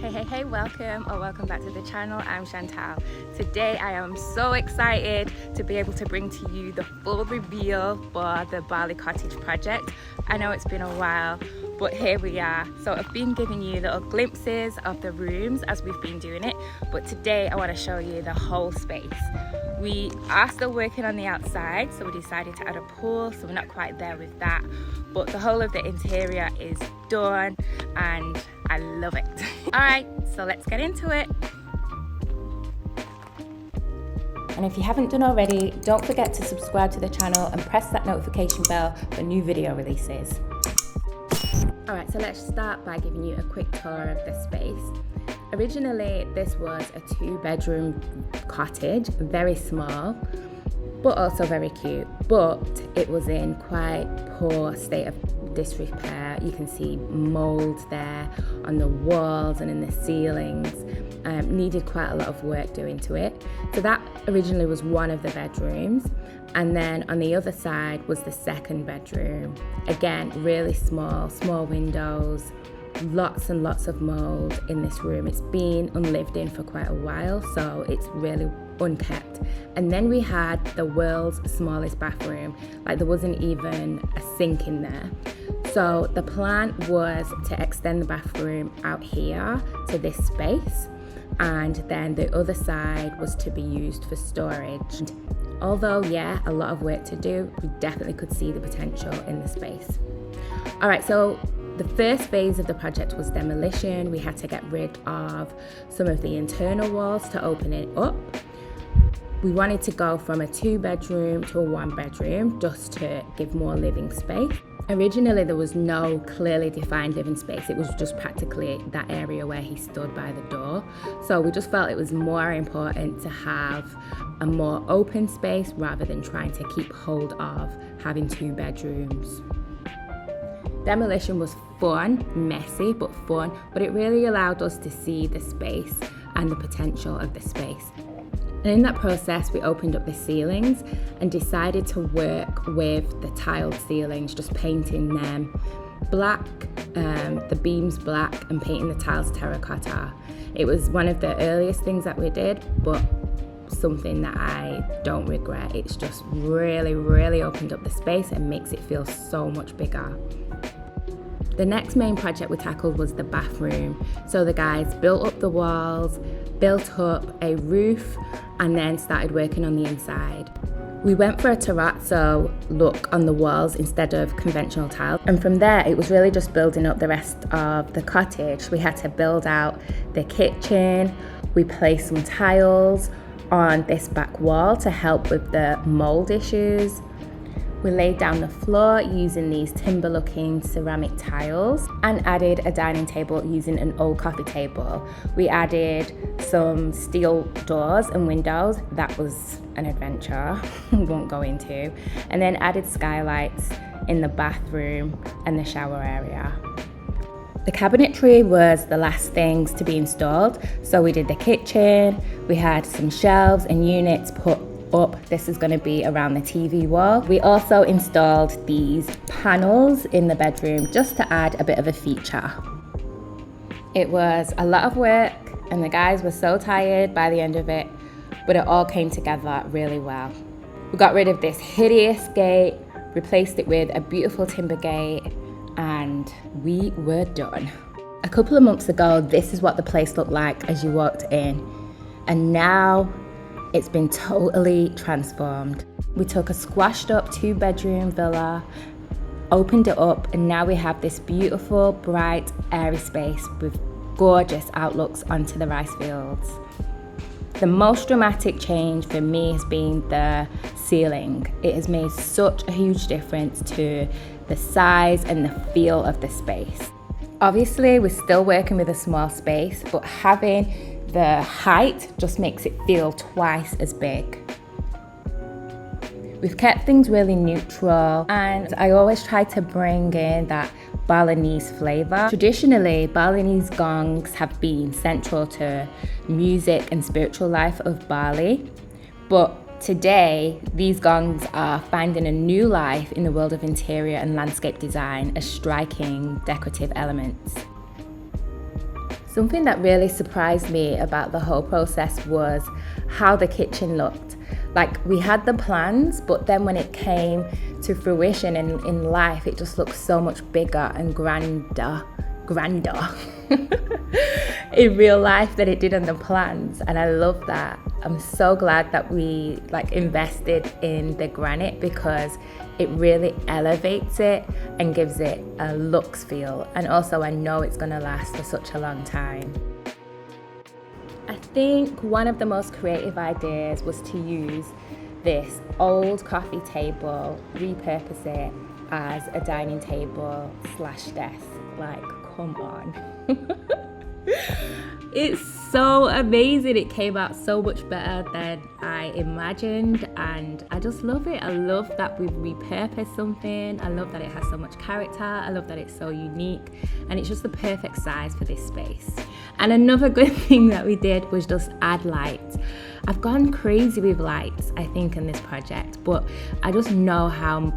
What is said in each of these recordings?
Hey, welcome back to the channel. I'm Chantal. Today I am so excited to be able to bring to you the full reveal for the Bali Cottage project. I know it's been a while, but here we are. So I've been giving you little glimpses of the rooms as we've been doing it, but today I want to show you the whole space. We are still working on the outside, so we decided to add a pool, so we're not quite there with that, but the whole of the interior is done and I love it. All right, so let's get into it. And if you haven't done already, don't forget to subscribe to the channel and press that notification bell for new video releases. All right, so let's start by giving you a quick tour of the space. Originally, this was a 2-bedroom cottage, very small, but also very cute. But it was in quite poor state of disrepair. You can see mould there on the walls and in the ceilings. Needed quite a lot of work doing to it. So that originally was one of the bedrooms. And then on the other side was the second bedroom. Again, really small windows, lots and lots of mould in this room. It's been unlived in for quite a while, so it's really unkept. And then we had the world's smallest bathroom. Like, there wasn't even a sink in there. So the plan was to extend the bathroom out here to this space, and then the other side was to be used for storage. Although, yeah, a lot of work to do, we definitely could see the potential in the space. All right, so the first phase of the project was demolition. We had to get rid of some of the internal walls to open it up. We wanted to go from a 2-bedroom to a 1-bedroom just to give more living space. Originally, there was no clearly defined living space. It was just practically that area where he stood by the door. So we just felt it was more important to have a more open space rather than trying to keep hold of having 2 bedrooms. Demolition was fun, messy, but fun, but it really allowed us to see the space and the potential of the space. And in that process, we opened up the ceilings and decided to work with the tiled ceilings, just painting them black, the beams black, and painting the tiles terracotta. It was one of the earliest things that we did, but something that I don't regret. It's just really opened up the space and makes it feel so much bigger. The next main project we tackled was the bathroom. So the guys built up the walls, built up a roof, and then started working on the inside. We went for a terrazzo look on the walls instead of conventional tiles. And from there, it was really just building up the rest of the cottage. We had to build out the kitchen. We placed some tiles on this back wall to help with the mold issues. We laid down the floor using these timber looking ceramic tiles and added a dining table using an old coffee table. We added some steel doors and windows. That was an adventure, we won't go into. And then added skylights in the bathroom and the shower area. The cabinetry was the last things to be installed. So we did the kitchen, we had some shelves and units put up. This is going to be around the TV wall. We also installed these panels in the bedroom just to add a bit of a feature. It was a lot of work and the guys were so tired by the end of it, but it all came together really well. We got rid of this hideous gate, replaced it with a beautiful timber gate, and we were done. A couple of months ago, this is what the place looked like as you walked in, and now it's been totally transformed. We took a squashed up 2-bedroom villa, opened it up, and now we have this beautiful, bright, airy space with gorgeous outlooks onto the rice fields. The most dramatic change for me has been the ceiling. It has made such a huge difference to the size and the feel of the space. Obviously, we're still working with a small space, but having the height just makes it feel twice as big. We've kept things really neutral, and I always try to bring in that Balinese flavor. Traditionally, Balinese gongs have been central to music and spiritual life of Bali, but today these gongs are finding a new life in the world of interior and landscape design as striking decorative elements. Something that really surprised me about the whole process was how the kitchen looked. Like, we had the plans, but then when it came to fruition in life, it just looked so much bigger and grander in real life than it did on the plans. And I love that. I'm so glad that we invested in the granite, because it really elevates it and gives it a luxe feel. And also, I know it's gonna last for such a long time. I think one of the most creative ideas was to use this old coffee table, repurpose it as a dining table / desk. Like, come on. It's so amazing. It came out so much better than I imagined, and I just love it. I love that we've repurposed something. I love that it has so much character. I love that it's so unique, and it's just the perfect size for this space. And another good thing that we did was just add lights. I've gone crazy with lights, I think, in this project, but I just know how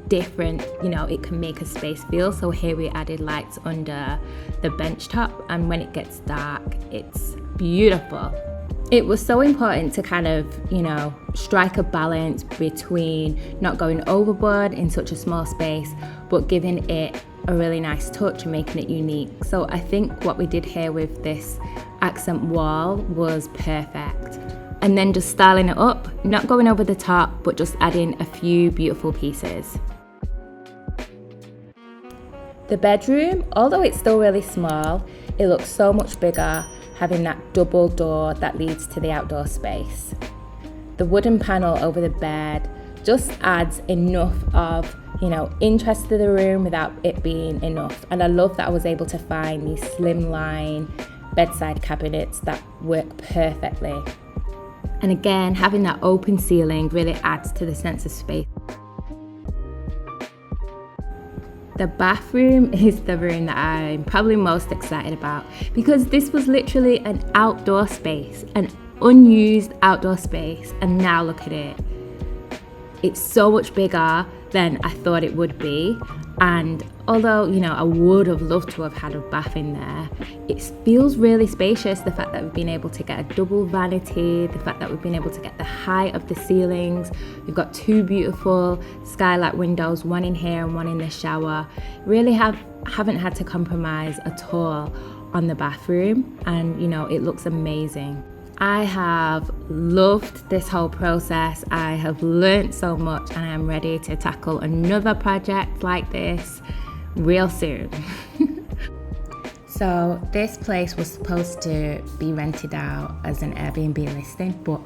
different, it can make a space feel. So here we added lights under the bench top, and when it gets dark, it's beautiful. It was so important to kind of, strike a balance between not going overboard in such a small space, but giving it a really nice touch and making it unique. So I think what we did here with this accent wall was perfect. And then just styling it up, not going over the top, but just adding a few beautiful pieces. The bedroom, although it's still really small, it looks so much bigger, having that double door that leads to the outdoor space. The wooden panel over the bed just adds enough of, interest to the room without it being enough. And I love that I was able to find these slimline bedside cabinets that work perfectly. And again, having that open ceiling really adds to the sense of space. The bathroom is the room that I'm probably most excited about, because this was literally an outdoor space, an unused outdoor space, and now look at it. It's so much bigger than I thought it would be. And although, I would have loved to have had a bath in there, it feels really spacious. The fact that we've been able to get a double vanity, the fact that we've been able to get the height of the ceilings. We've got two beautiful skylight windows, one in here and one in the shower. Really haven't had to compromise at all on the bathroom, and it looks amazing. I have loved this whole process. I have learnt so much, and I am ready to tackle another project like this real soon. So this place was supposed to be rented out as an Airbnb listing, but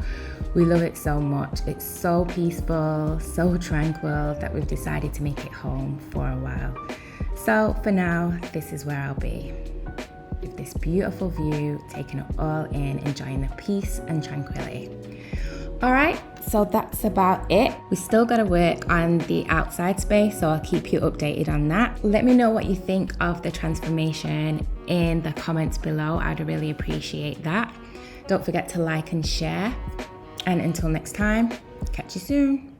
we love it so much. It's so peaceful, so tranquil, that we've decided to make it home for a while. So for now, this is where I'll be, with this beautiful view, taking it all in, enjoying the peace and tranquility. All right, so that's about it. We still got to work on the outside space, so I'll keep you updated on that. Let me know what you think of the transformation in the comments below. I'd really appreciate that. Don't forget to like and share. And until next time, catch you soon.